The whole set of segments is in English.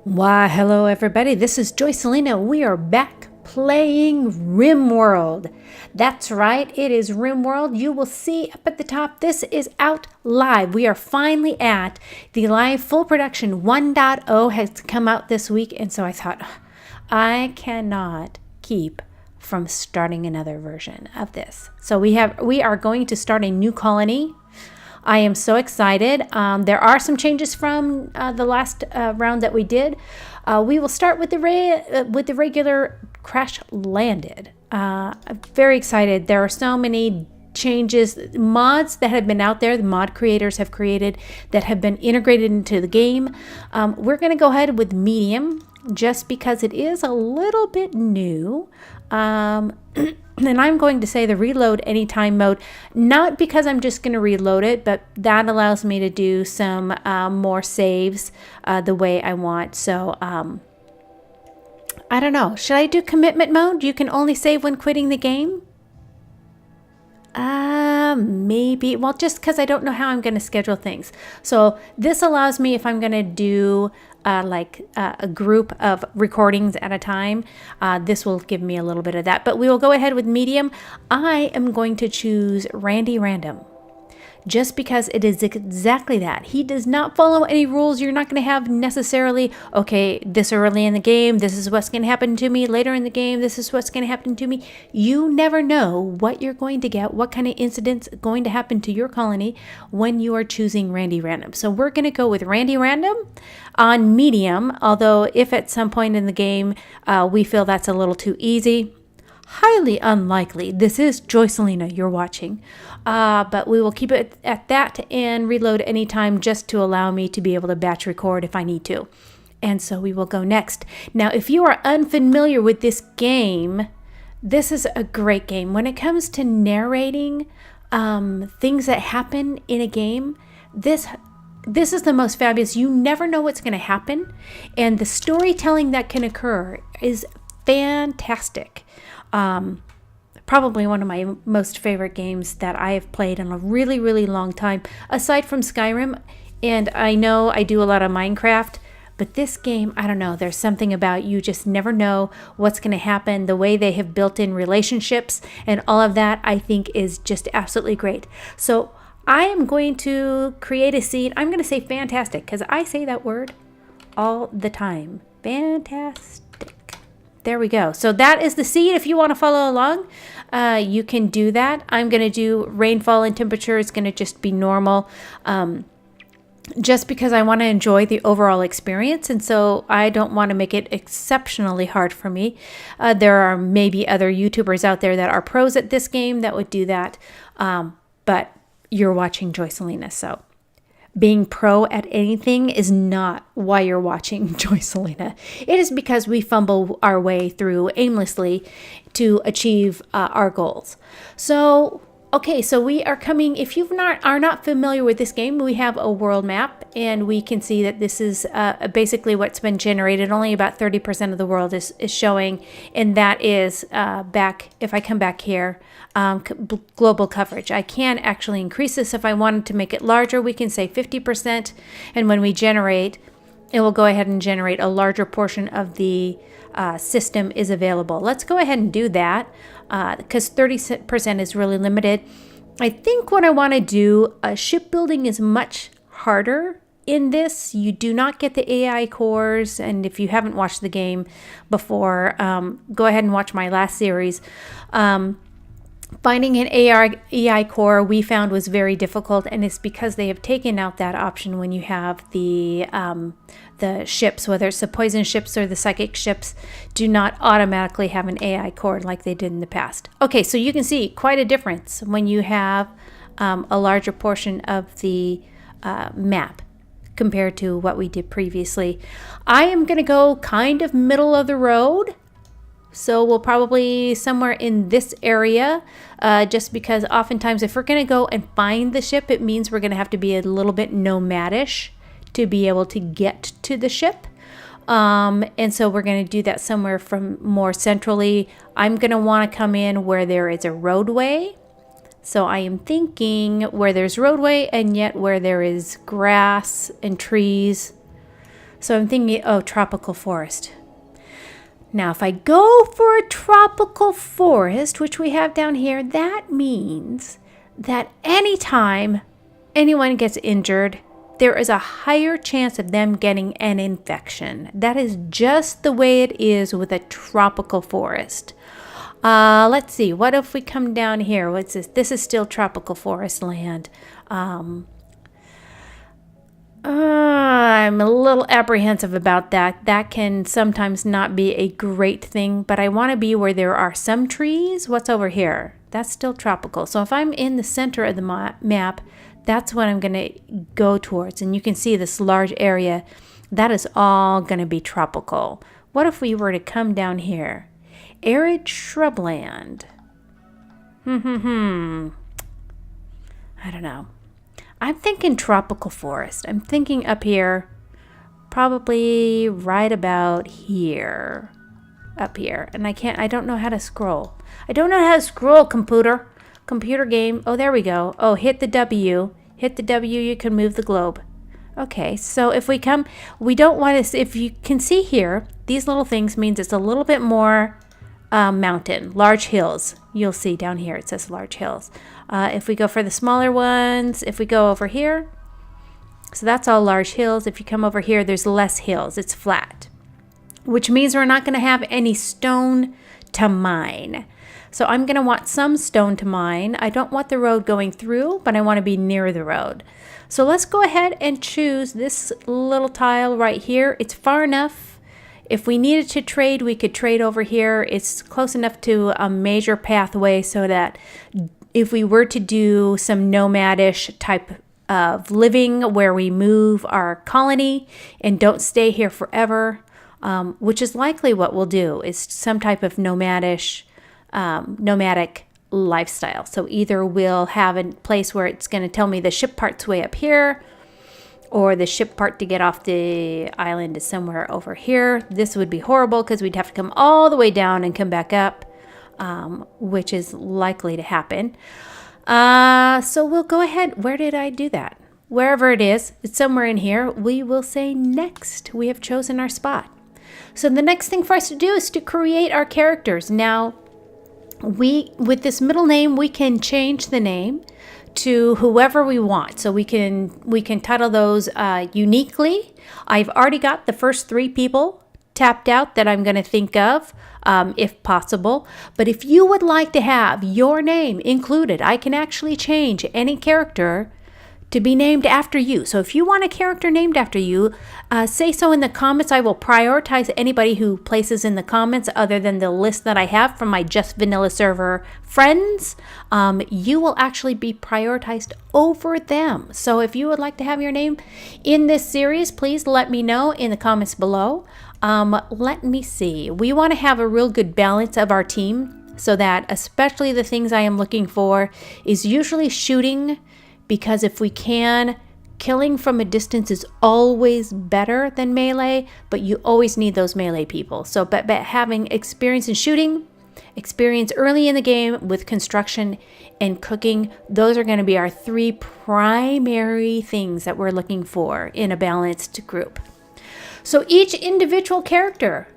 Why, hello everybody, this is Joycelina. We are back playing Rimworld. That's right, it is Rimworld. You will see up at the top, this is out live. We are finally at the live full production 1.0 has come out this week, and so I thought, I cannot keep from starting another version of this. So we are going to start a new colony. I am so excited. There are some changes from the last round that we did. We will start with the regular crash landed. I'm very excited. There are so many changes, mods that have been out there, the mod creators have created that have been integrated into the game. We're going to go ahead with medium just because it is a little bit new. And I'm going to say the reload anytime mode, not because I'm just going to reload it, but that allows me to do some more saves the way I want. So I don't know. Should I do commitment mode? You can only save when quitting the game? Maybe. Well, just because I don't know how I'm going to schedule things. So this allows me, if I'm going to do a group of recordings at a time, this will give me a little bit of that. But we will go ahead with medium. I am going to choose Randy Random, just because it is exactly that. He does not follow any rules. You're not going to have necessarily, okay, this early in the game, this is what's going to happen to me. Later in the game, this is what's going to happen to me. You never know what you're going to get, what kind of incidents going to happen to your colony when you are choosing Randy Random. So we're going to go with Randy Random on medium, although if at some point in the game we feel that's a little too easy, highly unlikely. This is Joycelina you're watching. But we will keep it at that and reload anytime just to allow me to be able to batch record if I need to. And so we will go next. Now, if you are unfamiliar with this game, this is a great game. When it comes to narrating things that happen in a game, this is the most fabulous. You never know what's going to happen. And the storytelling that can occur is fantastic. Probably one of my most favorite games that I have played in a really, really long time, aside from Skyrim. And I know I do a lot of Minecraft, but this game, I don't know, there's something about you just never know what's going to happen. The way they have built in relationships and all of that, I think is just absolutely great. So I am going to create a scene. I'm going to say fantastic because I say that word all the time. Fantastic. There we go. So that is the seed. If you want to follow along, you can do that. I'm going to do rainfall and temperature. It's going to just be normal, just because I want to enjoy the overall experience. And so I don't want to make it exceptionally hard for me. There are maybe other YouTubers out there that are pros at this game that would do that. But you're watching Joycelina, so being pro at anything is not why you're watching Joycelina. It is because we fumble our way through aimlessly to achieve our goals. So, okay, so we are coming, if you are not familiar with this game, we have a world map, and we can see that this is basically what's been generated. Only about 30% of the world is showing, and that is back, if I come back here, global coverage. I can actually increase this if I wanted to make it larger. We can say 50%, and when we generate, it will go ahead and generate a larger portion of the system is available. Let's go ahead and do that because 30% is really limited. I think what I want to do, shipbuilding is much harder in this. You do not get the AI cores, and if you haven't watched the game before, go ahead and watch my last series. Finding an AI core we found was very difficult, and it's because they have taken out that option when you have the ships, whether it's the poison ships or the psychic ships, do not automatically have an AI core like they did in the past. Okay, so you can see quite a difference when you have a larger portion of the map compared to what we did previously. I am going to go kind of middle of the road. So we'll probably somewhere in this area, just because oftentimes if we're going to go and find the ship, it means we're going to have to be a little bit nomadish to be able to get to the ship. And so we're going to do that somewhere from more centrally. I'm going to want to come in where there is a roadway. So I am thinking where there's roadway and yet where there is grass and trees. So I'm thinking, oh, tropical forest. Now, if I go for a tropical forest, which we have down here, that means that anytime anyone gets injured, there is a higher chance of them getting an infection. That is just the way it is with a tropical forest. Let's see. What if we come down here? What's this? This is still tropical forest land. I'm a little apprehensive about that. That can sometimes not be a great thing, but I want to be where there are some trees. What's over here? That's still tropical. So if I'm in the center of the map, that's what I'm going to go towards. And you can see this large area. That is all going to be tropical. What if we were to come down here? Arid shrubland. I don't know. I'm thinking tropical forest. I'm thinking up here, probably right about here. Up here. And I don't know how to scroll. I don't know how to scroll, computer game. Oh, there we go. Oh, hit the W. Hit the W, you can move the globe. Okay, so if we come, we don't want to, if you can see here, these little things means it's a little bit more mountain, large hills. You'll see down here, it says large hills. If we go for the smaller ones, if we go over here, so that's all large hills. If you come over here, there's less hills. It's flat, which means we're not going to have any stone to mine. So I'm going to want some stone to mine. I don't want the road going through, but I want to be near the road. So let's go ahead and choose this little tile right here. It's far enough. If we needed to trade, we could trade over here. It's close enough to a major pathway so that if we were to do some nomadish type of living where we move our colony and don't stay here forever, which is likely what we'll do, is some type of nomadic lifestyle. So either we'll have a place where it's going to tell me the ship part's way up here, or the ship part to get off the island is somewhere over here. This would be horrible because we'd have to come all the way down and come back up, which is likely to happen. So we'll go ahead. Where did I do that? Wherever it is, it's somewhere in here. We will say next. We have chosen our spot. So the next thing for us to do is to create our characters. Now, with this middle name, we can change the name to whoever we want. So we can title those uniquely. I've already got the first 3 people tapped out that I'm going to think of, if possible. But if you would like to have your name included, I can actually change any character to be named after you. So if you want a character named after you, say so in the comments. I will prioritize anybody who places in the comments other than the list that I have from my Just Vanilla server friends. You will actually be prioritized over them. So if you would like to have your name in this series, please let me know in the comments below. Let me see. We want to have a real good balance of our team so that especially the things I am looking for is usually shooting, because if we can, killing from a distance is always better than melee, but you always need those melee people. So, but having experience in shooting, experience early in the game with construction and cooking, those are going to be our 3 primary things that we're looking for in a balanced group. So each individual character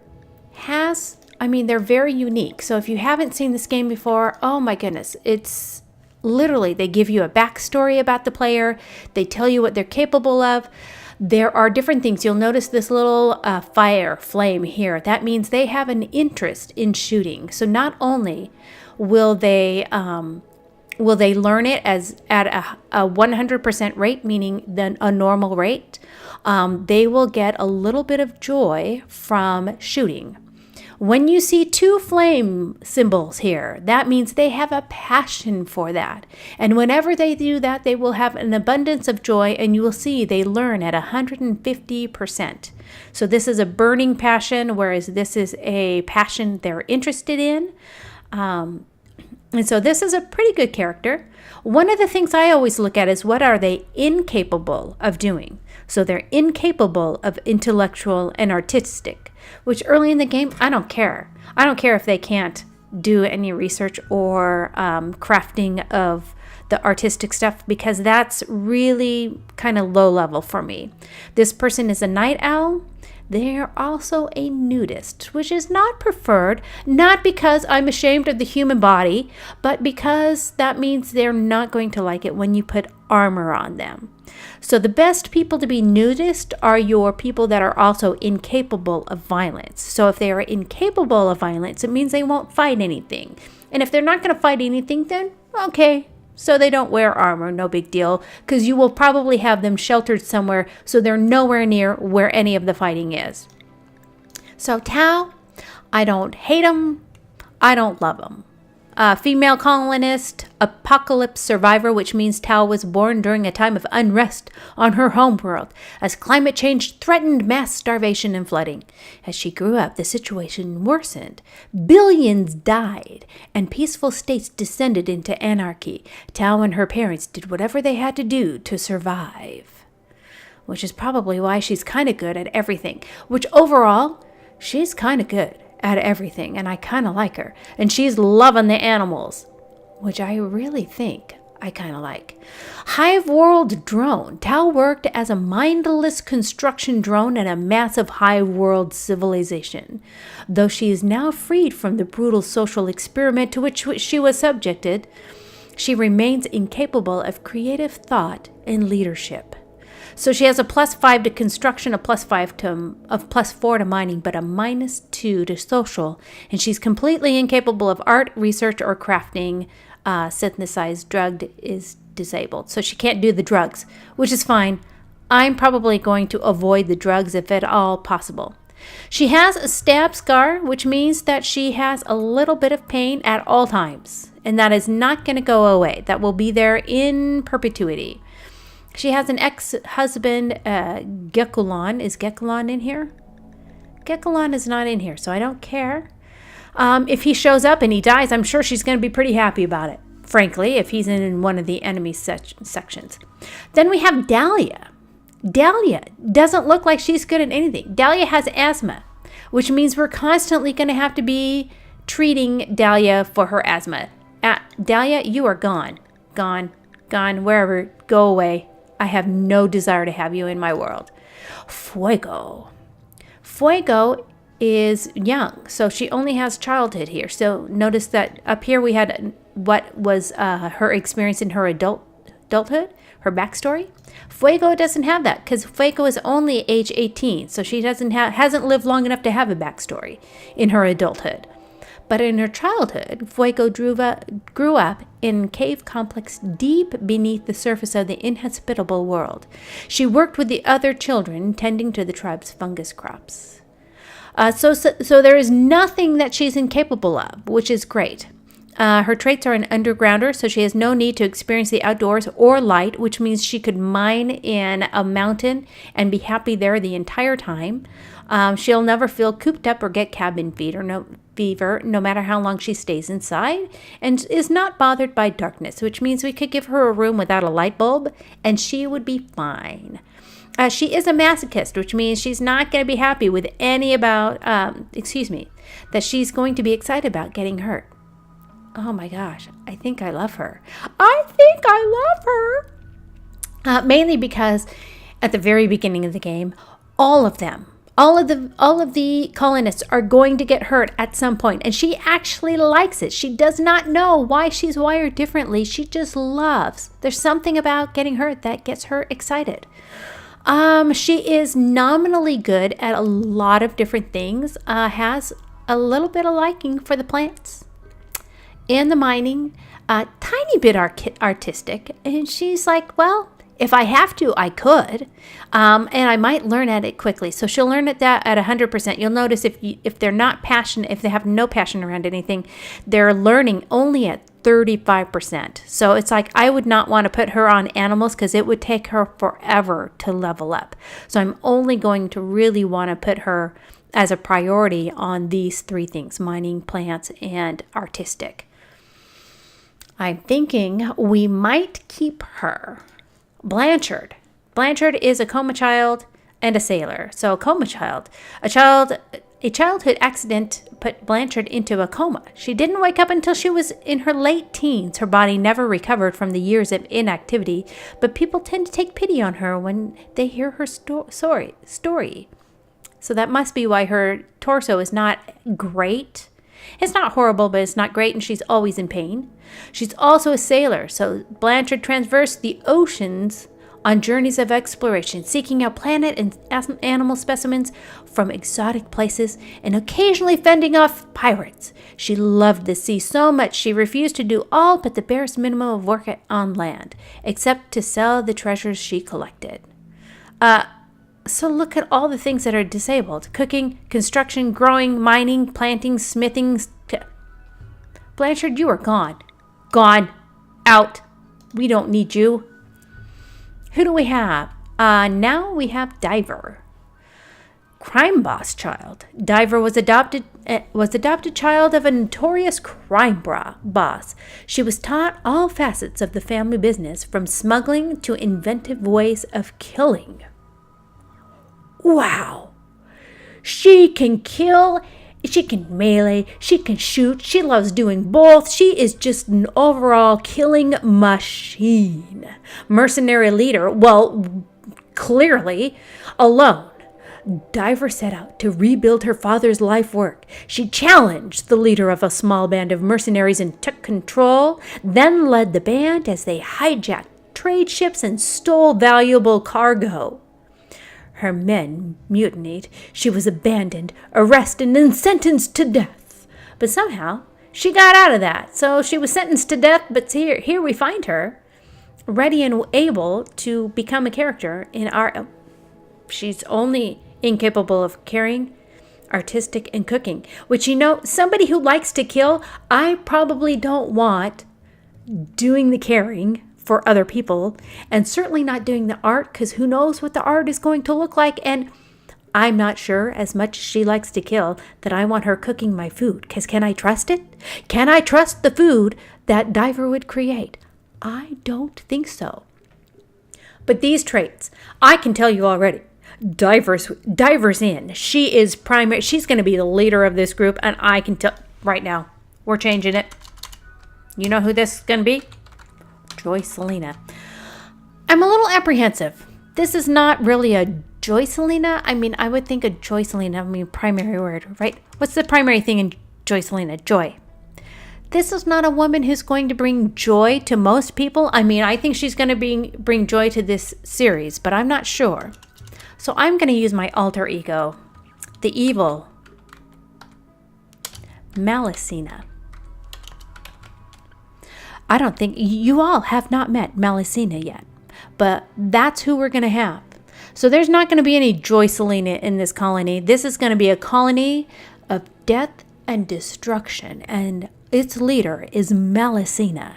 has, they're very unique. So if you haven't seen this game before, oh my goodness, it's literally, they give you a backstory about the player. They tell you what they're capable of. There are different things. You'll notice this little flame here. That means they have an interest in shooting. So not only will they learn it as at a 100% rate, meaning a normal rate, they will get a little bit of joy from shooting. When you see 2 flame symbols here, that means they have a passion for that. And whenever they do that, they will have an abundance of joy, and you will see they learn at 150%. So this is a burning passion, whereas this is a passion they're interested in. And so this is a pretty good character. One of the things I always look at is what are they incapable of doing? So they're incapable of intellectual and artistic, which early in the game, I don't care. I don't care if they can't do any research or crafting of the artistic stuff, because that's really kind of low level for me. This person is a night owl. They're also a nudist, which is not preferred, not because I'm ashamed of the human body, but because that means they're not going to like it when you put armor on them. So the best people to be nudist are your people that are also incapable of violence. So if they are incapable of violence, it means they won't fight anything. And if they're not going to fight anything, then okay. So they don't wear armor, no big deal, because you will probably have them sheltered somewhere so they're nowhere near where any of the fighting is. So Tau, I don't hate them, I don't love them. Female colonist, apocalypse survivor, which means Tau was born during a time of unrest on her homeworld as climate change threatened mass starvation and flooding. As she grew up, the situation worsened. Billions died, and peaceful states descended into anarchy. Tau and her parents did whatever they had to do to survive. Which is probably why she's kind of good at everything. Which overall, she's kind of good at everything, and I kind of like her. And she's loving the animals, which I really think I kind of like. Hive World drone. Tau worked as a mindless construction drone in a massive Hive World civilization. Though she is now freed from the brutal social experiment to which she was subjected, she remains incapable of creative thought and leadership. So she has a +5 to construction, a +4 to mining, but a -2 to social. And she's completely incapable of art, research, or crafting. Synthesized drugged is disabled. So she can't do the drugs, which is fine. I'm probably going to avoid the drugs if at all possible. She has a stab scar, which means that she has a little bit of pain at all times. And that is not going to go away. That will be there in perpetuity. She has an ex-husband, Gekulon. Is Gekulon in here? Gekulon is not in here, so I don't care. If he shows up and he dies, I'm sure she's going to be pretty happy about it, frankly, if he's in one of the enemy sections. Then we have Dahlia. Dahlia doesn't look like she's good at anything. Dahlia has asthma, which means we're constantly going to have to be treating Dahlia for her asthma. Dahlia, you are gone, wherever, go away. I have no desire to have you in my world. Fuego. Fuego is young, so she only has childhood here. So notice that up here we had what was her experience in her adulthood, her backstory. Fuego doesn't have that because Fuego is only age 18, so she hasn't lived long enough to have a backstory in her adulthood. But in her childhood, Fuego grew up in a cave complex deep beneath the surface of the inhospitable world. She worked with the other children, tending to the tribe's fungus crops. So there is nothing that she's incapable of, which is great. Her traits are an undergrounder, so she has no need to experience the outdoors or light, which means she could mine in a mountain and be happy there the entire time. She'll never feel cooped up or get cabin fever, no matter how long she stays inside, and is not bothered by darkness, which means we could give her a room without a light bulb, and she would be fine. She is a masochist, which means she's not going to be happy with that she's going to be excited about getting hurt. Oh my gosh, I think I love her. Mainly because at the very beginning of the game, all of the colonists are going to get hurt at some point, and she actually likes it. She does not know why she's wired differently. She just loves. There's something about getting hurt that gets her excited. She is nominally good at a lot of different things. Has a little bit of liking for the plants and the mining, tiny bit artistic, and she's like, well, if I have to, I could, and I might learn at it quickly. So she'll learn at that at 100%. You'll notice if they're not passionate, if they have no passion around anything, they're learning only at 35%. So it's like I would not want to put her on animals because it would take her forever to level up. So I'm only going to really want to put her as a priority on these three things: mining, plants, and artistic. I'm thinking we might keep her. Blanchard. Blanchard is a coma child and a sailor. So a coma child. A childhood accident put Blanchard into a coma. She didn't wake up until she was in her late teens. Her body never recovered from the years of inactivity, but people tend to take pity on her when they hear her story. So that must be why her torso is not great. It's not horrible, but it's not great, and she's always in pain. She's also a sailor, so Blanchard traversed the oceans on journeys of exploration, seeking out plant and animal specimens from exotic places and occasionally fending off pirates. She loved the sea so much she refused to do all but the barest minimum of work on land, except to sell the treasures she collected. So look at all the things that are disabled. Cooking, construction, growing, mining, planting, smithing. Blanchard, you are gone. Gone. Out. We don't need you. Who do we have? Now we have Diver. Crime boss child. Diver was adopted child of a notorious crime boss. She was taught all facets of the family business, from smuggling to inventive ways of killing. Wow. She can kill, she can melee, she can shoot, she loves doing both. She is just an overall killing machine. Mercenary leader, well, clearly alone. Diver set out to rebuild her father's life work. She challenged the leader of a small band of mercenaries and took control, then led the band as they hijacked trade ships and stole valuable cargo. Her men mutinied. She was abandoned, arrested, and sentenced to death. But somehow, she got out of that. So she was sentenced to death, but here we find her, ready and able to become a character in our... She's only incapable of caring, artistic, and cooking. Which, somebody who likes to kill, I probably don't want doing the caring for other people, and certainly not doing the art, because who knows what the art is going to look like. And I'm not sure, as much as she likes to kill, that I want her cooking my food, because can I trust it? Can I trust the food that Diver would create? I don't think so. But these traits, I can tell you already, Diver's in. She is primary. She's going to be the leader of this group, and I can tell right now, we're changing it. You know who this is going to be? Joycelina. I'm a little apprehensive. This is not really a Joycelina. I would think a Joycelina, primary word, right? What's the primary thing in Joycelina? Joy. This is not a woman who's going to bring joy to most people. I think she's going to bring joy to this series, but I'm not sure. So I'm going to use my alter ego, the evil Malecina. I don't think you all have not met Malecina yet, but that's who we're going to have. So there's not going to be any Joycelina in this colony. This is going to be a colony of death and destruction, and its leader is Malecina.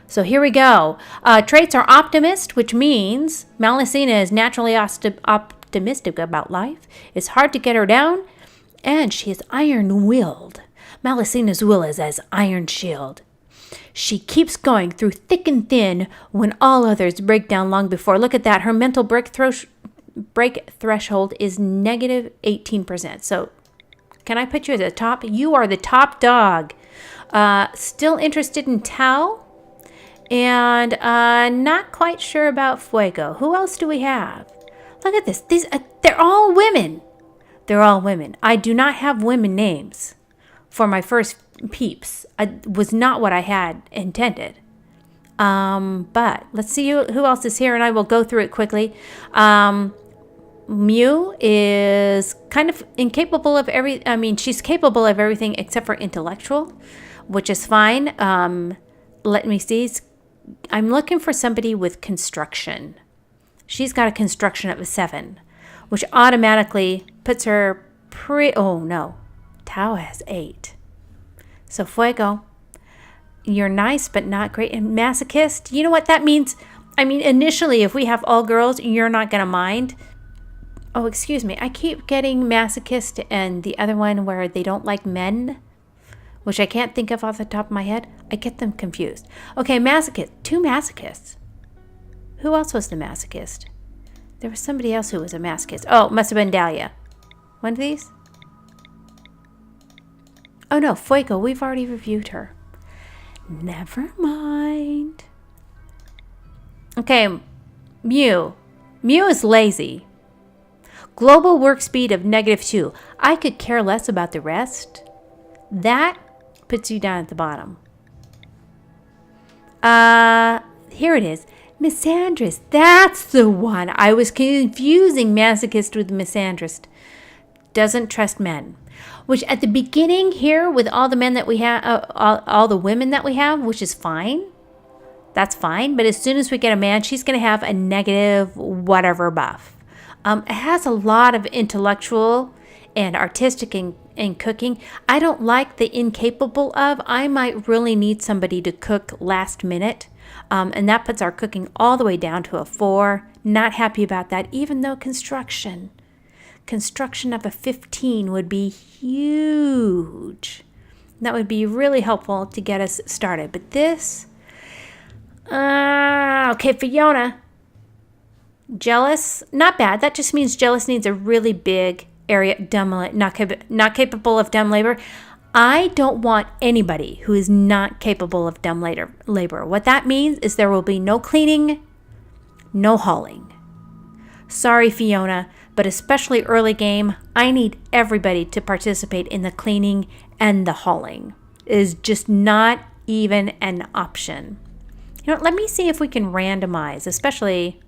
So here we go. Traits are optimist, which means Malecina is naturally optimistic about life. It's hard to get her down, and she is iron-willed. Malecina's will is as iron shield. She keeps going through thick and thin when all others break down long before. Look at that. Her mental break threshold is negative 18%. So can I put you at the top? You are the top dog. Still interested in Tao, and not quite sure about Fuego. Who else do we have? Look at this. They're all women. They're all women. I do not have women names for my first peeps. It was not what I had intended. But let's see who else is here, and I will go through it quickly. Mew is kind of incapable of she's capable of everything except for intellectual, which is fine. Let me see. I'm looking for somebody with construction. She's got a construction of a 7, which automatically puts her oh no, Tao has 8. So Fuego, you're nice but not great. And masochist, you know what that means? Initially, if we have all girls, you're not going to mind. Oh, excuse me. I keep getting masochist and the other one where they don't like men, which I can't think of off the top of my head. I get them confused. Okay, masochist. 2 masochists. Who else was the masochist? There was somebody else who was a masochist. Oh, it must have been Dahlia. One of these? Oh no, Fuego. We've already reviewed her. Never mind. Okay, Mew. Mew is lazy. Global work speed of -2. I could care less about the rest. That puts you down at the bottom. Here it is. Misandrist. That's the one. I was confusing masochist with misandrist. Doesn't trust men. Which at the beginning here with all the men that we have, all the women that we have, which is fine. That's fine. But as soon as we get a man, she's going to have a negative whatever buff. It has a lot of intellectual and artistic and cooking. I don't like the incapable of. I might really need somebody to cook last minute. And that puts our cooking all the way down to a 4. Not happy about that, even though construction of a 15 would be huge. That would be really helpful to get us started. But this, okay, Fiona, jealous, not bad. That just means jealous needs a really big area, not capable of dumb labor. I don't want anybody who is not capable of dumb labor. What that means is there will be no cleaning, no hauling. Sorry, Fiona, but especially early game, I need everybody to participate in the cleaning and the hauling. It is just not even an option. Let me see if we can randomize, especially,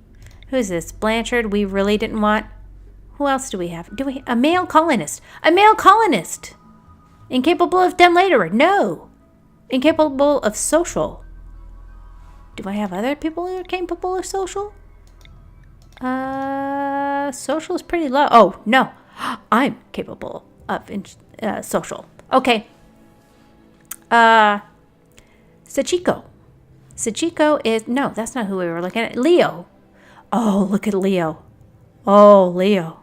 who's this? Blanchard, we really didn't want. Who else do we have? A male colonist. A male colonist! Incapable of dumb laborer. No. Incapable of social. Do I have other people who are capable of social? Social is pretty low. Oh, no. I'm capable of social. Okay. Sachiko. Sachiko is... No, that's not who we were looking at. Leo. Oh, look at Leo. Oh, Leo.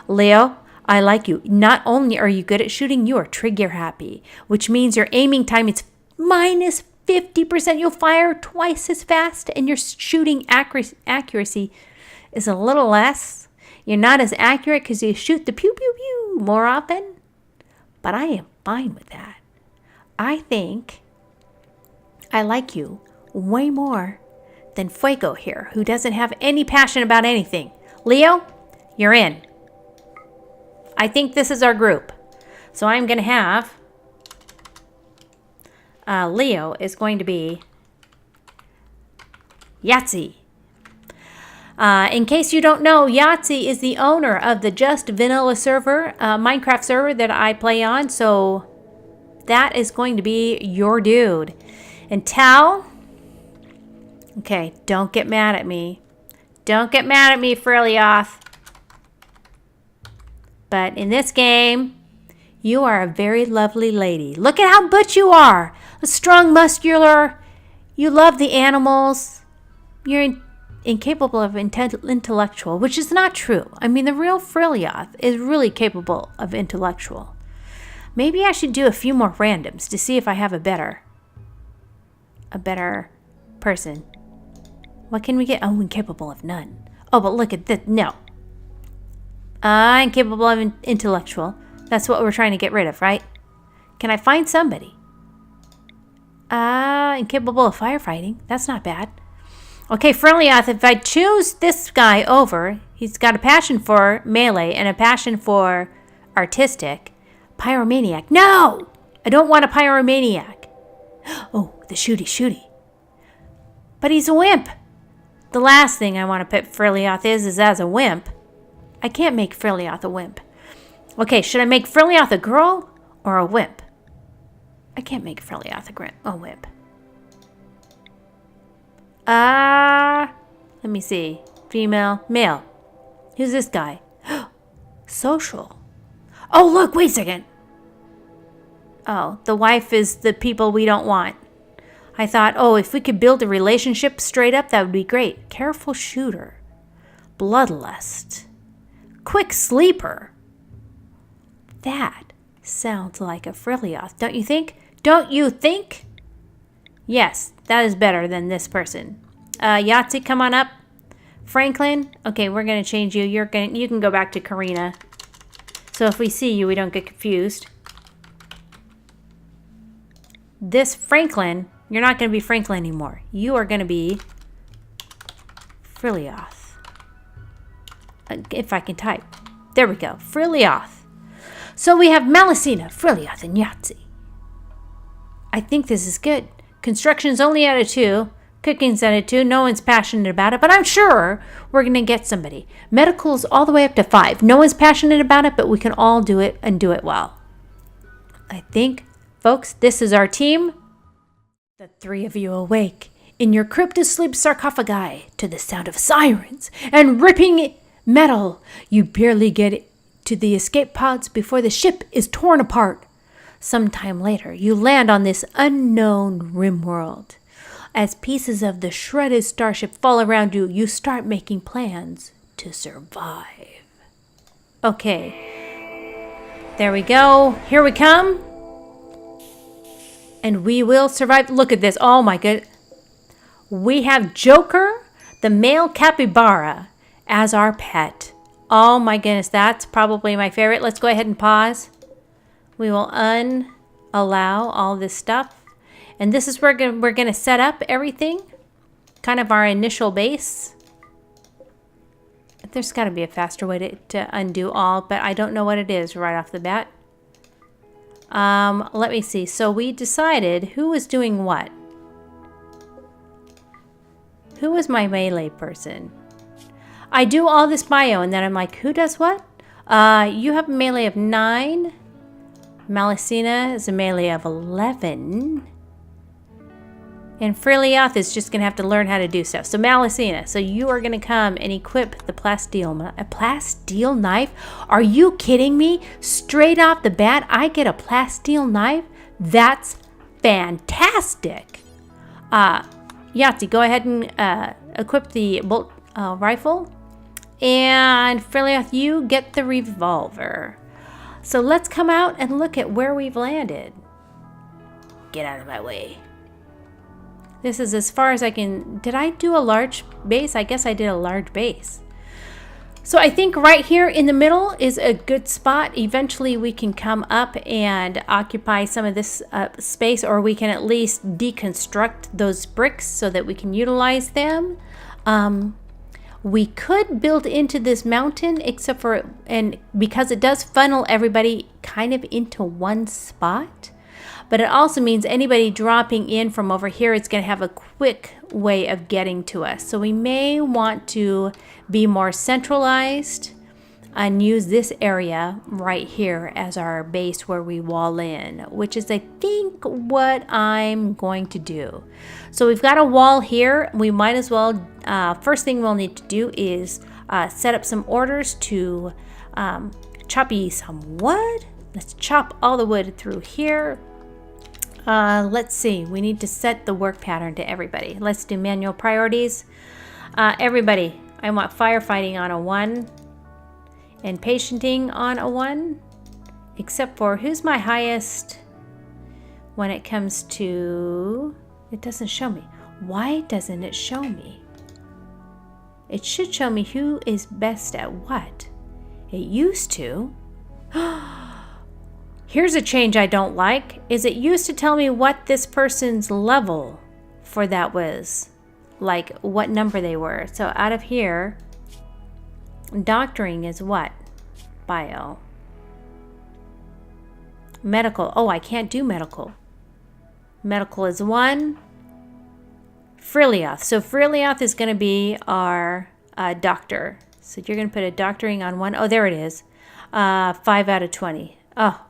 Leo, I like you. Not only are you good at shooting, you are trigger happy, which means your aiming time is minus 50%. You'll fire twice as fast, and your shooting accuracy is a little less. You're not as accurate because you shoot the pew pew pew more often, but I am fine with that. I think I like you way more than Fuego here, who doesn't have any passion about anything. Leo, you're in. I think this is our group. So I'm going to have Leo is going to be Yahtzee. In case you don't know, Yahtzee is the owner of the Just Vanilla server, Minecraft server that I play on. So that is going to be your dude. And Tal, okay, don't get mad at me. Don't get mad at me, Frilioth. But in this game, you are a very lovely lady. Look at how butch you are. A strong, muscular. You love the animals. You're incapable of intellectual, which is not true. I mean, the real Frilioth is really capable of intellectual. Maybe I should do a few more randoms to see if I have a better person. What can we get? Oh, incapable of none. Oh, but look at this. No. Incapable of intellectual. That's what we're trying to get rid of, right? Can I find somebody? Incapable of firefighting. That's not bad. Okay, Frilioth, if I choose this guy over, he's got a passion for melee and a passion for artistic. Pyromaniac. No! I don't want a pyromaniac. Oh, the shooty. But he's a wimp. The last thing I want to put Frilioth is as a wimp. I can't make Frilioth a wimp. Okay, should I make Frilioth a girl or a wimp? I can't make Frilioth a wimp. Let me see. Female, male. Who's this guy? Social. Oh, look, wait a second. Oh, the wife is the people we don't want. I thought, oh, if we could build a relationship straight up, that would be great. Careful shooter. Bloodlust. Quick sleeper. That sounds like a Frilioth, don't you think? Don't you think? Yes, that is better than this person. Yahtzee, come on up. Franklin, okay, we're going to change you. You can go back to Karina. So if we see you, we don't get confused. This Franklin, you're not going to be Franklin anymore. You are going to be Frilioth. If I can type. There we go. Frilioth. So we have Malecina, Frilioth, and Yahtzee. I think this is good. Construction's only at a 2. Cooking's at a 2. No one's passionate about it, but I'm sure we're going to get somebody. Medical's all the way up to 5. No one's passionate about it, but we can all do it and do it well. I think, folks, this is our team. The 3 of you awake in your cryptosleep sarcophagi to the sound of sirens and ripping metal. You barely get to the escape pods before the ship is torn apart. Sometime later, you land on this unknown Rimworld. As pieces of the shredded starship fall around you, you start making plans to survive. Okay, there we go. Here we come. And we will survive. Look at this. Oh my goodness. We have Joker, the male capybara, as our pet. Oh my goodness, that's probably my favorite. Let's go ahead and pause. We will unallow all this stuff. And this is where we're going to set up everything. Kind of our initial base. There's got to be a faster way to undo all, but I don't know what it is right off the bat. Let me see. So we decided who was doing what. Who was my melee person? I do all this bio, and then I'm like, who does what? You have a melee of 9. Malecina is a melee of 11. And Frilioth is just going to have to learn how to do stuff. So Malecina, so you are going to come and equip the plasteel knife. Are you kidding me? Straight off the bat, I get a plasteel knife? That's fantastic. Yahtzee, go ahead and equip the bolt rifle. And Frilioth, you get the revolver. So let's come out and look at where we've landed. Get out of my way. This is as far as I can. Did I do a large base? I guess I did a large base. So I think right here in the middle is a good spot. Eventually we can come up and occupy some of this space, or we can at least deconstruct those bricks so that we can utilize them. We could build into this mountain, except for, and because it does funnel everybody kind of into one spot. But it also means anybody dropping in from over here, it's going to have a quick way of getting to us. So we may want to be more centralized and use this area right here as our base where we wall in, which is, I think, what I'm going to do. So we've got a wall here. We might as well, first thing we'll need to do is set up some orders to chop some wood. Let's chop all the wood through here. Let's see, we need to set the work pattern to everybody. Let's do manual priorities. Everybody, I want firefighting on a 1 and patienting on a 1, except for who's my highest when it comes to, it doesn't show me. Why doesn't it show me? It should show me who is best at what. It used to. Here's a change I don't like, is it used to tell me what this person's level for that was, like what number they were. So out of here, doctoring is what? Bio. Medical, oh, I can't do medical. Medical is 1. Frilioth, so Frilioth is going to be our doctor. So you're going to put a doctoring on 1. Oh, there it is. 5 out of 20. Oh.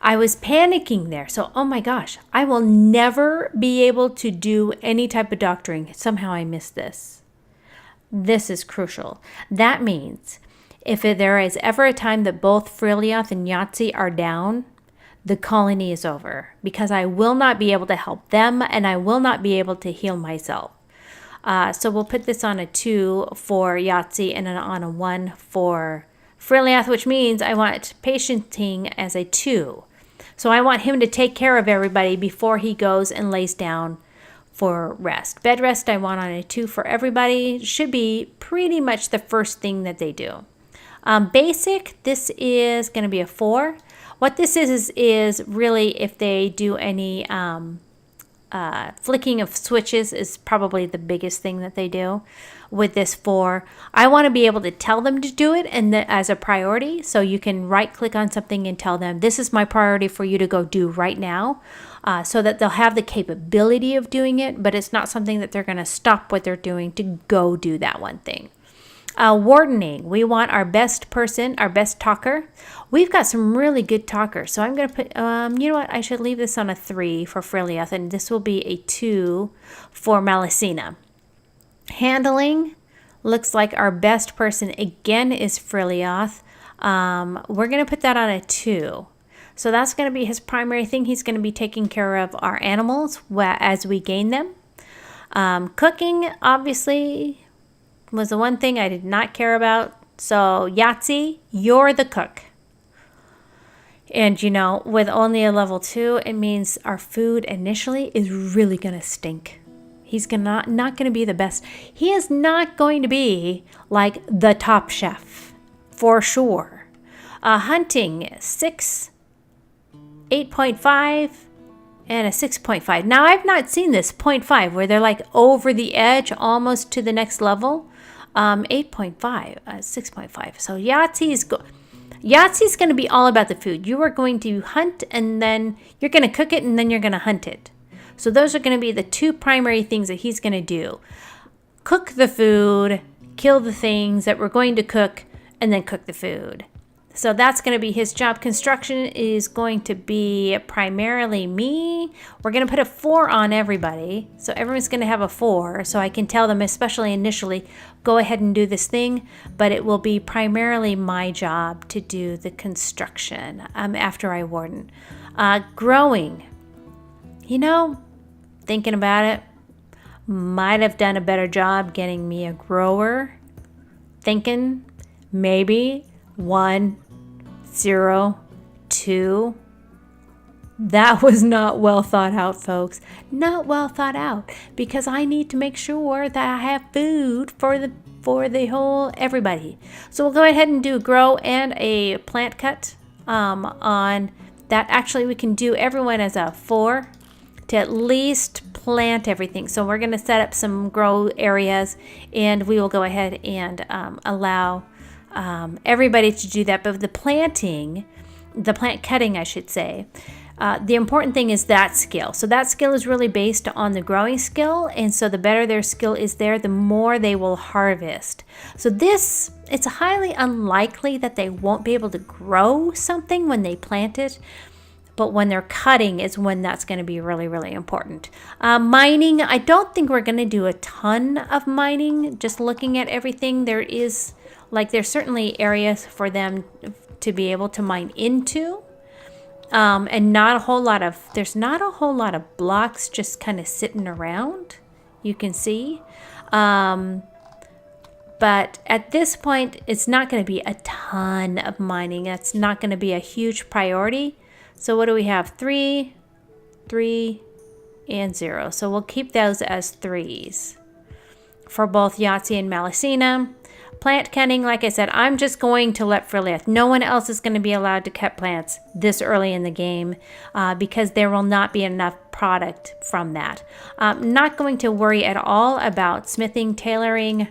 I was panicking there. So, oh my gosh, I will never be able to do any type of doctoring. Somehow I missed this. This is crucial. That means if there is ever a time that both Frilioth and Yahtzee are down, the colony is over, because I will not be able to help them and I will not be able to heal myself. So we'll put this on a 2 for Yahtzee and on a 1 for Frilioth, which means I want patienting as a 2. So I want him to take care of everybody before he goes and lays down for rest. Bed rest I want on a 2 for everybody. Should be pretty much the first thing that they do. Basic, this is going to be a 4. What this is really if they do any flicking of switches is probably the biggest thing that they do with this 4. I want to be able to tell them to do it and as a priority. So you can right click on something and tell them, this is my priority for you to go do right now. So that they'll have the capability of doing it, but it's not something that they're going to stop what they're doing to go do that one thing. Wardening. We want our best person, our best talker. We've got some really good talkers. So I'm going to put, you know what? I should leave this on a 3 for Frilioth, and this will be a 2 for Malecina. Handling. Looks like our best person again is Frilioth. We're going to put that on a 2. So that's going to be his primary thing. He's going to be taking care of our animals as we gain them. Cooking, obviously, was the one thing I did not care about. So Yahtzee, you're the cook. And, you know, with only a level 2, it means our food initially is really going to stink. He's not going to be the best. He is not going to be like the top chef, for sure. Hunting, 6, 8.5, and a 6.5. Now, I've not seen this 0.5 where they're like over the edge almost to the next level. 8.5, 6.5. So Yahtzee's going to be all about the food. You are going to hunt, and then you're going to cook it, and then you're going to hunt it. So those are going to be the 2 primary things that he's going to do. Cook the food, kill the things that we're going to cook, and then cook the food. So that's going to be his job. Construction is going to be primarily me. We're going to put a 4 on everybody. So everyone's going to have a 4. So I can tell them, especially initially, go ahead and do this thing. But it will be primarily my job to do the construction after I warden. Growing. You know, thinking about it, might have done a better job getting me a grower. Thinking maybe 1, 0, 2. That was not well thought out, folks. Not well thought out, because I need to make sure that I have food for the whole everybody. So we'll go ahead and do grow and a plant cut on that. Actually, we can do everyone as a 4 to at least plant everything. So we're going to set up some grow areas, and we will go ahead and allow everybody to do that. But the plant cutting, I should say, the important thing is that skill. So that skill is really based on the growing skill, and so the better their skill is there, the more they will harvest. So it's highly unlikely that they won't be able to grow something when they plant it, but when they're cutting is when that's going to be really, really important. Mining, I don't think we're going to do a ton of mining. Just looking at everything, there's certainly areas for them to be able to mine into. And there's not a whole lot of blocks just kind of sitting around, you can see. But at this point, it's not going to be a ton of mining. That's not going to be a huge priority. So what do we have? 3, 3, and 0. So we'll keep those as 3s for both Yahtzee and Malecina. Plant cutting, like I said, I'm just going to let Frilioth. No one else is going to be allowed to cut plants this early in the game because there will not be enough product from that. Not going to worry at all about smithing, tailoring,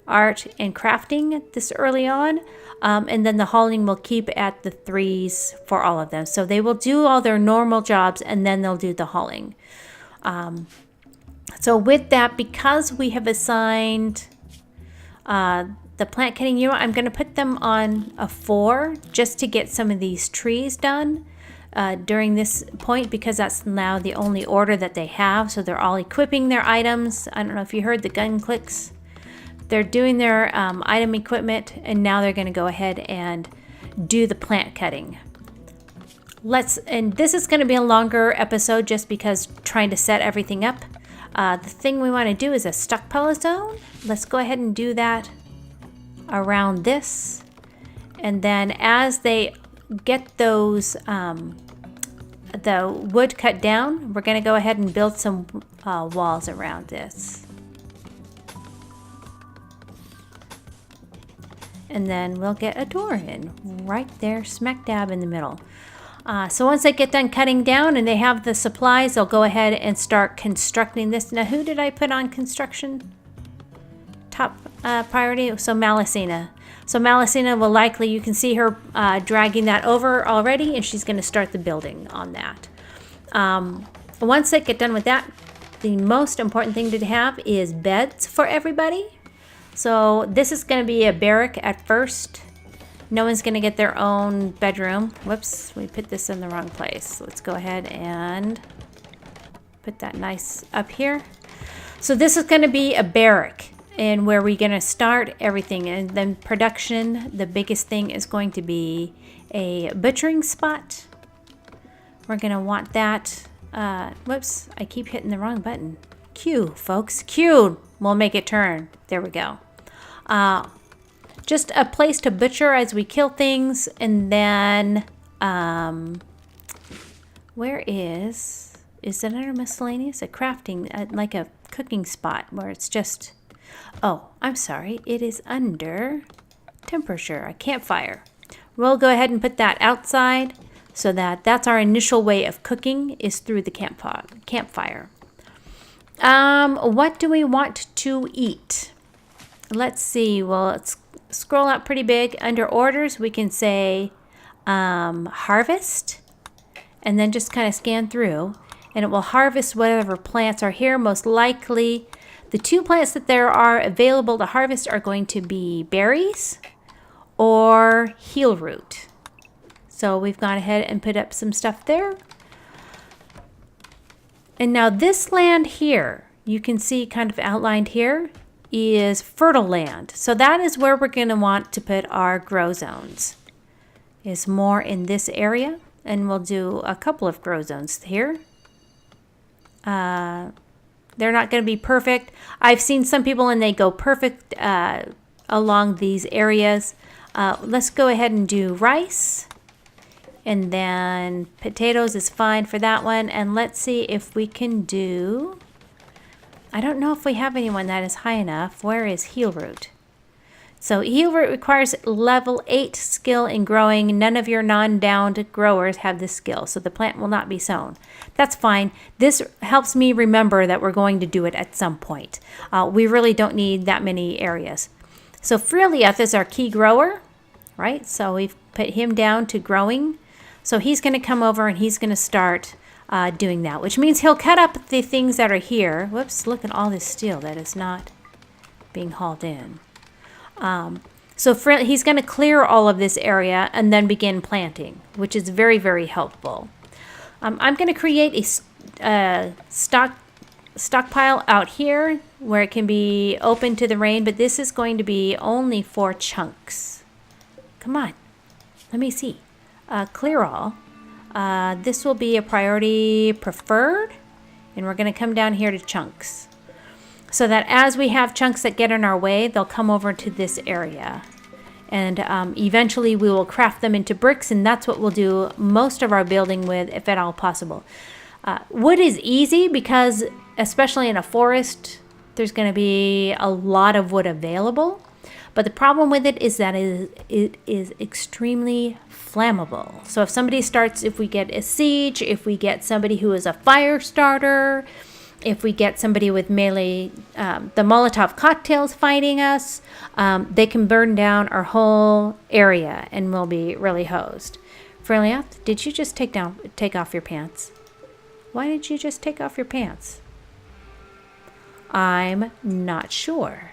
art, and crafting this early on. And then the hauling will keep at the 3s for all of them. So they will do all their normal jobs, and then they'll do the hauling. So with that, because we have assigned the plant cutting, you know, I'm going to put them on a 4 just to get some of these trees done during this point, because that's now the only order that they have. So they're all equipping their items. I don't know if you heard the gun clicks. They're doing their item equipment, and now they're going to go ahead and do the plant cutting. And this is going to be a longer episode just because trying to set everything up. The thing we want to do is a stockpile zone. Let's go ahead and do that around this. And then as they get those, the wood cut down, we're going to go ahead and build some walls around this. And then we'll get a door in right there, smack dab in the middle. So once they get done cutting down and they have the supplies, they'll go ahead and start constructing this. Now, who did I put on construction? Top priority, so Malecina. So Malecina will likely, you can see her dragging that over already, and she's going to start the building on that. Once they get done with that, the most important thing to have is beds for everybody. So this is going to be a barrack at first. No one's going to get their own bedroom. Whoops, we put this in the wrong place. Let's go ahead and put that nice up here. So this is going to be a barrack, and where we're going to start everything. And then production, the biggest thing is going to be a butchering spot. We're going to want that. Whoops, I keep hitting the wrong button. Q, folks, Q. We'll make it turn. There we go. Just a place to butcher as we kill things. And then, where is it under miscellaneous? A crafting, like a cooking spot where it's just, oh, I'm sorry. It is under temperature, a campfire. We'll go ahead and put that outside so that's our initial way of cooking is through the campfire. What do we want to eat? Let's see. Well, let's scroll out pretty big. Under orders, we can say harvest, and then just kind of scan through, and it will harvest whatever plants are here. Most likely, the two plants that there are available to harvest are going to be berries or heel root. So we've gone ahead and put up some stuff there. And now this land here, you can see kind of outlined here, is fertile land. So that is where we're going to want to put our grow zones, is more in this area. And we'll do a couple of grow zones here. They're not going to be perfect. I've seen some people and they go perfect along these areas. Let's go ahead and do rice. And then potatoes is fine for that one. And let's see if we can do, I don't know if we have anyone that is high enough. Where is heel root? So heel root requires level 8 skill in growing. None of your non-downed growers have this skill, so the plant will not be sown. That's fine. This helps me remember that we're going to do it at some point. We really don't need that many areas. So Freeliath is our key grower, right? So we've put him down to growing. So he's going to come over and he's going to start doing that, which means he'll cut up the things that are here. Whoops, look at all this steel that is not being hauled in. So he's going to clear all of this area and then begin planting, which is very, very helpful. I'm going to create a stockpile out here where it can be open to the rain, but this is going to be only for chunks. Come on, let me see. Clear all. This will be a priority preferred, and we're going to come down here to chunks. So that as we have chunks that get in our way, they'll come over to this area. And eventually we will craft them into bricks, and that's what we'll do most of our building with, if at all possible. Wood is easy because, especially in a forest, there's going to be a lot of wood available. But the problem with it is that it is extremely flammable. So if somebody starts, if we get a siege, if we get somebody who is a fire starter, if we get somebody with melee, the Molotov cocktails fighting us, they can burn down our whole area and we'll be really hosed. Freeliath, did you just take off your pants? Why did you just take off your pants? I'm not sure.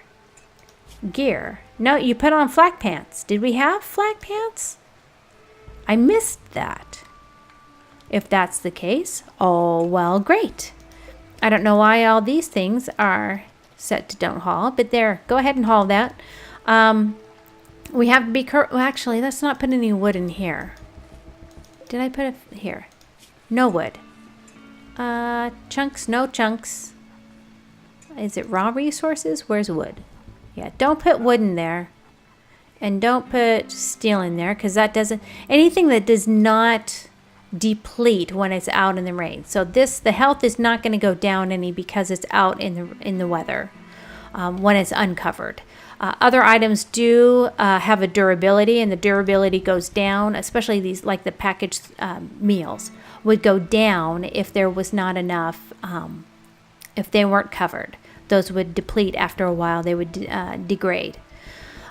Gear. No, you put on flak pants. Did we have flak pants? I missed that. If that's the case, oh, well, great. I don't know why all these things are set to don't haul, but there, go ahead and haul that. We have to be, well, actually, let's not put any wood in here. Did I put it here? No wood. Chunks, no chunks. Is it raw resources? Where's wood? Yeah, don't put wood in there. And don't put steel in there, because that doesn't, anything that does not deplete when it's out in the rain. So the health is not going to go down any because it's out in the weather when it's uncovered. Other items do have a durability, and the durability goes down, especially these like the packaged meals would go down if there was not enough, if they weren't covered. Those would deplete after a while, they would degrade.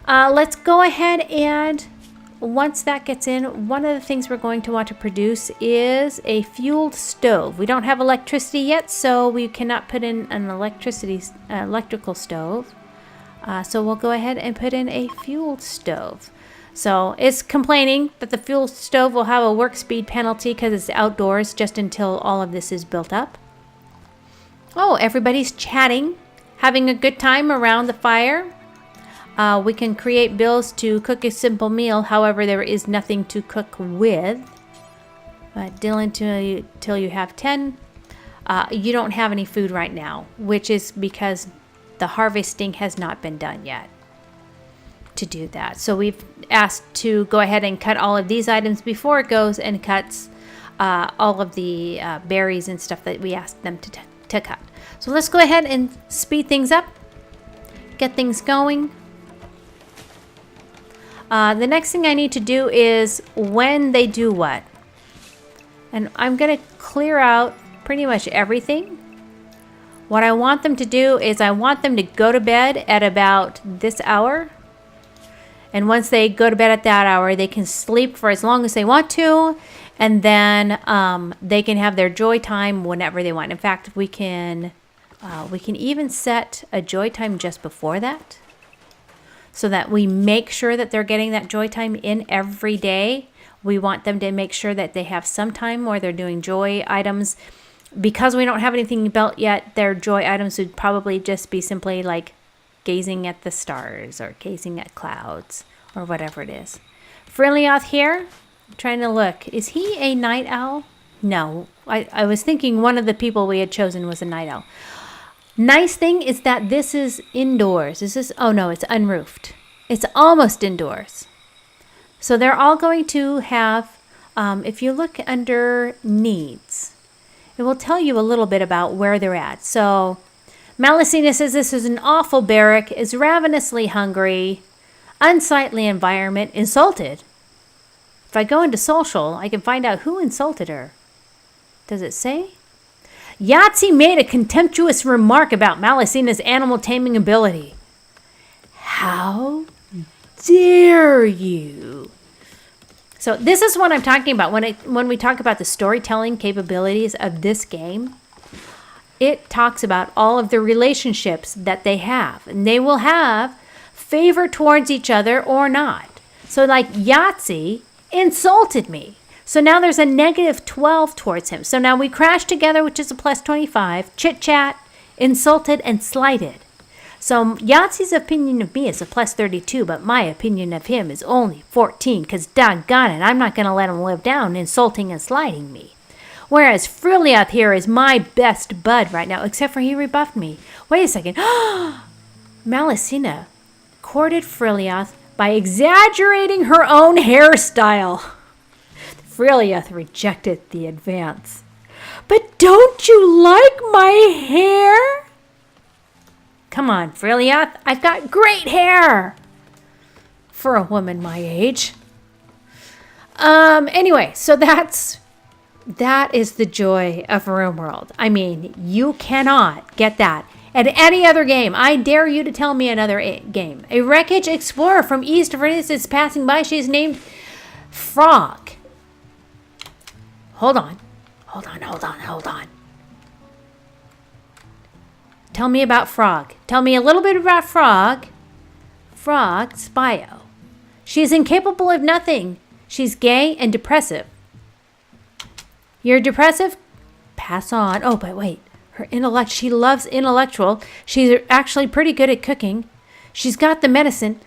Let's go ahead and once that gets in, one of the things we're going to want to produce is a fueled stove. We don't have electricity yet, so we cannot put in an electrical stove. So we'll go ahead and put in a fueled stove. So it's complaining that the fuel stove will have a work speed penalty because it's outdoors just until all of this is built up. Oh, everybody's chatting, having a good time around the fire. We can create bills to cook a simple meal. However, there is nothing to cook with. Dylan, till you have 10, you don't have any food right now, which is because the harvesting has not been done yet to do that. So we've asked to go ahead and cut all of these items before it goes and cuts all of the berries and stuff that we asked them to cut. So let's go ahead and speed things up, get things going. The next thing I need to do is when they do what. And I'm going to clear out pretty much everything. What I want them to do is I want them to go to bed at about this hour. And once they go to bed at that hour, they can sleep for as long as they want to. And then they can have their joy time whenever they want. In fact, we can even set a joy time just before that, so that we make sure that they're getting that joy time in every day. We want them to make sure that they have some time where they're doing joy items. Because we don't have anything built yet, their joy items would probably just be simply like gazing at the stars or gazing at clouds or whatever it is. Frilioth here, I'm trying to look. Is he a night owl? No, I was thinking one of the people we had chosen was a night owl. Nice thing is that this is indoors. Is this? Oh no, it's unroofed. It's almost indoors. So they're all going to have, if you look under needs, it will tell you a little bit about where they're at. So Malecina says this is an awful barrack, is ravenously hungry, unsightly environment, insulted. If I go into social, I can find out who insulted her. Does it say? Yahtzee made a contemptuous remark about Malecina's animal taming ability. How dare you? So this is what I'm talking about when we talk about the storytelling capabilities of this game. It talks about all of the relationships that they have, and they will have favor towards each other or not. So like Yahtzee insulted me. So now there's a negative 12 towards him. So now we crash together, which is a plus 25, chit-chat, insulted, and slighted. So Yahtzee's opinion of me is a plus 32, but my opinion of him is only 14, because doggone it, I'm not going to let him live down insulting and slighting me. Whereas Frilioth here is my best bud right now, except for he rebuffed me. Wait a second. Malecina courted Frilioth by exaggerating her own hairstyle. Frilioth rejected the advance. But don't you like my hair? Come on, Frilioth. I've got great hair for a woman my age. Anyway, so that is the joy of Rimworld. I mean, you cannot get that at any other game. I dare you to tell me another game. A wreckage explorer from East of Venice is passing by. She is named Frog. Hold on. Tell me about Frog. Tell me a little bit about Frog. Frog's bio. She is incapable of nothing. She's gay and depressive. You're depressive? Pass on. Oh, but wait. Her intellect. She loves intellectual. She's actually pretty good at cooking. She's got the medicine.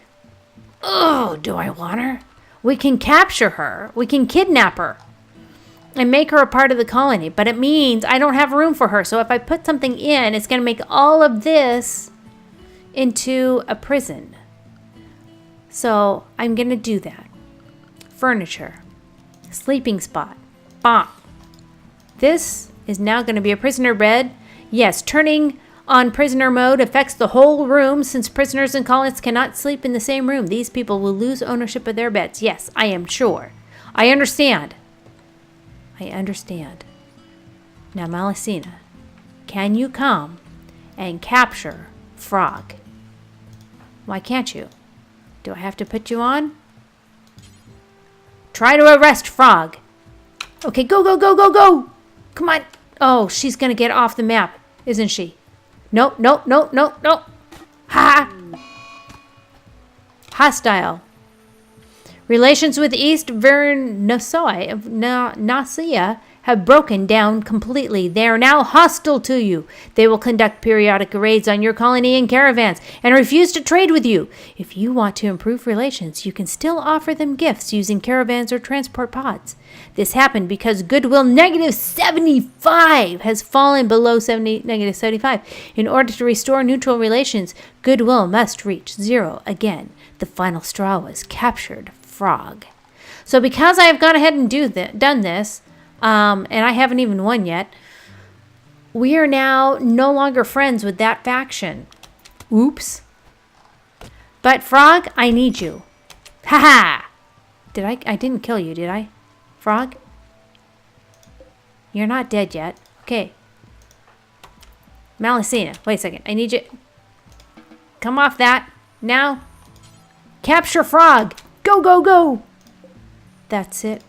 Oh, do I want her? We can capture her. We can kidnap her and make her a part of the colony. But it means I don't have room for her. So if I put something in, it's going to make all of this into a prison. So I'm going to do that. Furniture. Sleeping spot. Bomb. This is now going to be a prisoner bed. Yes, turning on prisoner mode affects the whole room. Since prisoners and colonists cannot sleep in the same room, these people will lose ownership of their beds. Yes, I am sure. I understand. I understand. Now, Malecina, can you come and capture Frog? Why can't you? Do I have to put you on? Try to arrest Frog. Okay, go, go, go, go, go. Come on. Oh, she's going to get off the map, isn't she? Nope, nope, nope, nope, nope. Ha! Hostile. Relations with East Vernosoi of Nausea have broken down completely. They are now hostile to you. They will conduct periodic raids on your colony and caravans and refuse to trade with you. If you want to improve relations, you can still offer them gifts using caravans or transport pods. This happened because goodwill -75 has fallen below -75. In order to restore neutral relations, goodwill must reach 0 again. The final straw was captured Frog. So because I have gone ahead and done this, and I haven't even won yet, we are now no longer friends with that faction. Oops. But Frog, I need you. Ha-ha! I didn't kill you, did I? Frog? You're not dead yet. Okay. Malecina, wait a second. I need you. Come off that. Now. Capture Frog. Go, go, go. That's it.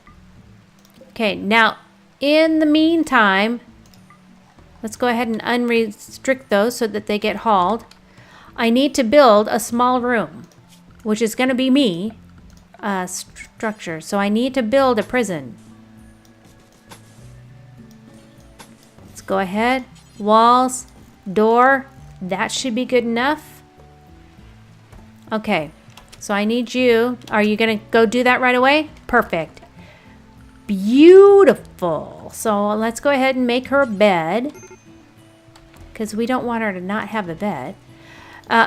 Okay, now, in the meantime, let's go ahead and unrestrict those so that they get hauled. I need to build a small room, which is going to be me, structure. So I need to build a prison. Let's go ahead. Walls, door, that should be good enough. Okay, so I need you. Are you going to go do that right away? Perfect. Beautiful. So let's go ahead and make her a bed, because we don't want her to not have a bed.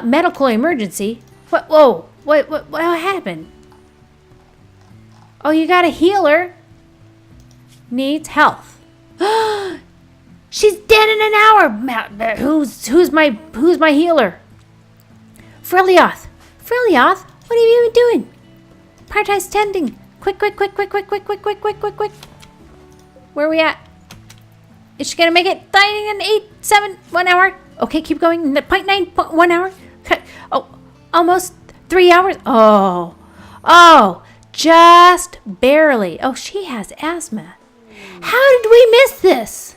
Medical emergency. What? Whoa. What happened? Oh, you got a healer. Needs health. She's dead in an hour. Who's my healer? Frilioth. Frilioth, what have you been doing? Prioritize tending. Quick. Where are we at? Is she gonna make it? 9, 8, 7, 1 hour. Okay, keep going. 0.9, 1 hour. Oh, almost 3 hours. Oh, just barely. Oh, she has asthma. How did we miss this?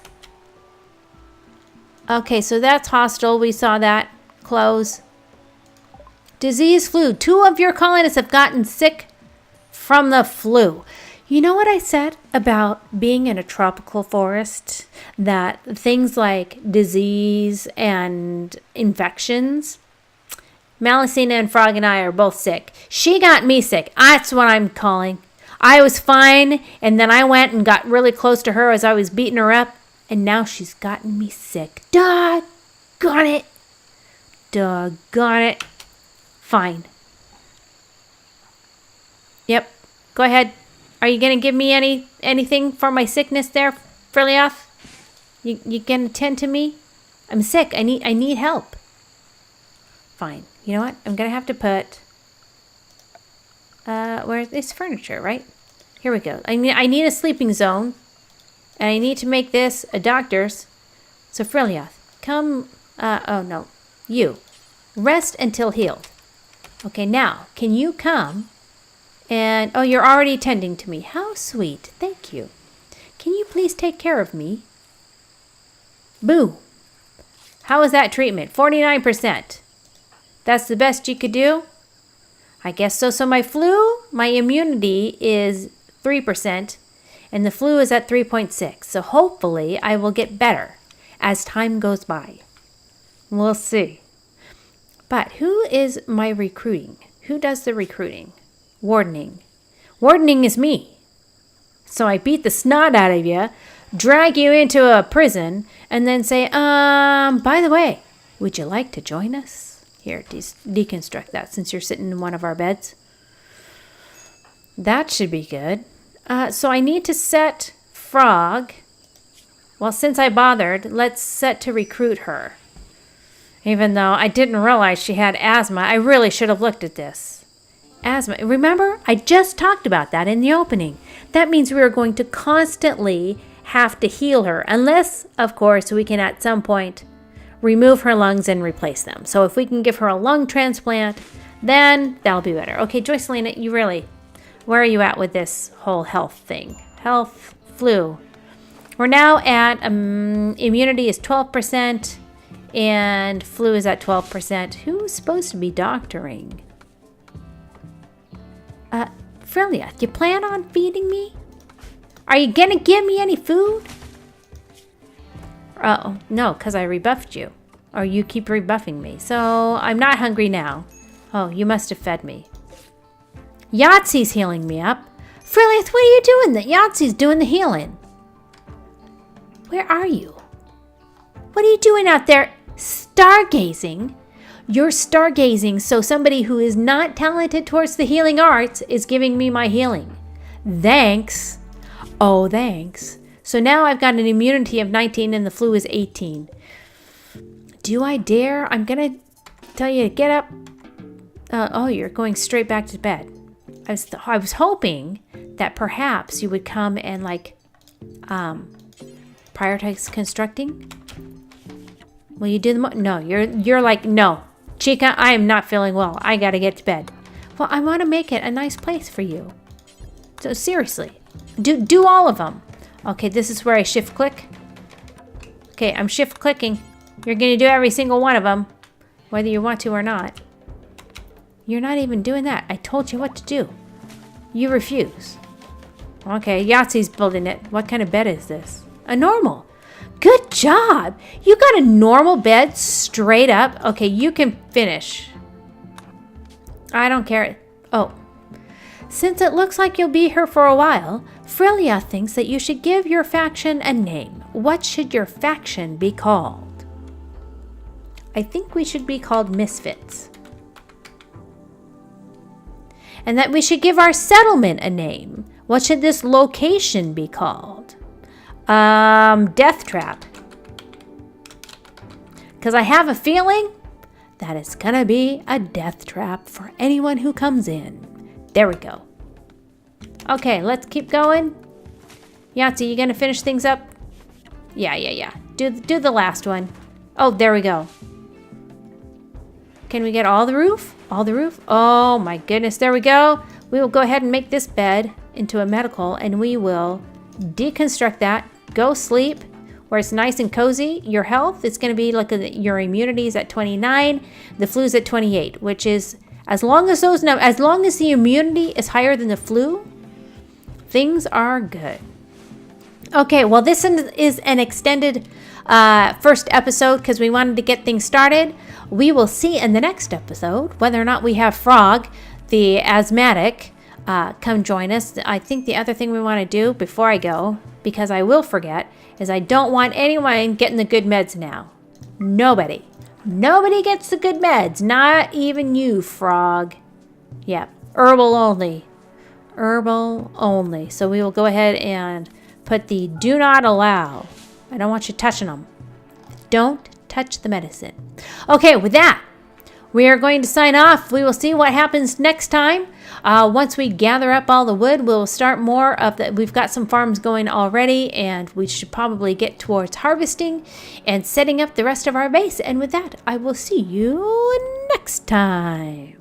Okay, so that's hostile. We saw that. Close. Disease flu. 2 of your colonists have gotten sick from the flu. You know what I said about being in a tropical forest? That things like disease and infections. Malecina and Frog and I are both sick. She got me sick. That's what I'm calling. I was fine, and then I went and got really close to her as I was beating her up, and now she's gotten me sick. Doggone it. Doggone it. Fine. Yep. Go ahead. Are you going to give me anything for my sickness there, Frilioth? You going to tend to me? I'm sick. I need help. Fine. You know what? I'm going to have to put... where's this furniture, right? Here we go. I need a sleeping zone. And I need to make this a doctor's. So, Frilioth, come... oh, no. You. Rest until healed. Okay, now, can you come... And, oh, you're already tending to me. How sweet. Thank you. Can you please take care of me? Boo. How was that treatment? 49%. That's the best you could do? I guess so. So my immunity is 3%, and the flu is at 3.6. So hopefully I will get better as time goes by. We'll see. But who is my recruiting? Who does the recruiting? Wardening. Wardening is me. So I beat the snot out of you, drag you into a prison, and then say, by the way, would you like to join us? Here, deconstruct that since you're sitting in one of our beds. That should be good. So I need to set Frog. Well, since I bothered, let's set to recruit her. Even though I didn't realize she had asthma, I really should have looked at this. Asthma. Remember, I just talked about that in the opening. That means we are going to constantly have to heal her, unless, of course, we can at some point remove her lungs and replace them. So if we can give her a lung transplant, then that'll be better. Okay, Joycelina, you really, where are you at with this whole health thing? Health, flu. We're now at immunity is 12% and flu is at 12%. Who's supposed to be doctoring? Frelia, you plan on feeding me? Are you gonna give me any food? Oh, no, because I rebuffed you. Or you keep rebuffing me. So I'm not hungry now. Oh, you must have fed me. Yahtzee's healing me up. Frelia, what are you doing? That Yahtzee's doing the healing. Where are you? What are you doing out there? Stargazing? You're stargazing, so somebody who is not talented towards the healing arts is giving me my healing. Thanks. Oh, thanks. So now I've got an immunity of 19 and the flu is 18. Do I dare? I'm going to tell you to get up. Oh, you're going straight back to bed. I was hoping that perhaps you would come and prioritize constructing. Will you do the no? You're like, no, Chica, I am not feeling well. I gotta get to bed. Well, I want to make it a nice place for you. So seriously, do all of them. Okay, this is where I shift click. Okay, I'm shift clicking. You're gonna do every single one of them, whether you want to or not. You're not even doing that. I told you what to do. You refuse. Okay, Yahtzee's building it. What kind of bed is this? A normal. Good job. You got a normal bed straight up. Okay, you can finish. I don't care. Oh. Since it looks like you'll be here for a while, Frelia thinks that you should give your faction a name. What should your faction be called? I think we should be called Misfits. And that we should give our settlement a name. What should this location be called? Death Trap. Because I have a feeling that it's gonna be a death trap for anyone who comes in. There we go. Okay, let's keep going. Yahtzee, you gonna finish things up? Yeah. Do the last one. Oh, there we go. Can we get all the roof? All the roof? Oh my goodness, there we go. We will go ahead and make this bed into a medical and we will deconstruct that. Go sleep where it's nice and cozy. Your health is going to be like your immunity is at 29. The flu's at 28, which is as long as the immunity is higher than the flu, things are good. Okay, well this is an extended first episode because we wanted to get things started. We will see in the next episode whether or not we have Frog, the asthmatic, come join us. I think the other thing we want to do before I go, because I will forget, is I don't want anyone getting the good meds now. Nobody gets the good meds, not even you, Frog. Yeah, herbal only. So we will go ahead and put the do not allow. I don't want you touching them. Don't touch the medicine. Okay, with that, we are going to sign off. We will see what happens next time. Once we gather up all the wood, we'll start more of the. We've got some farms going already, and we should probably get towards harvesting and setting up the rest of our base. And with that, I will see you next time.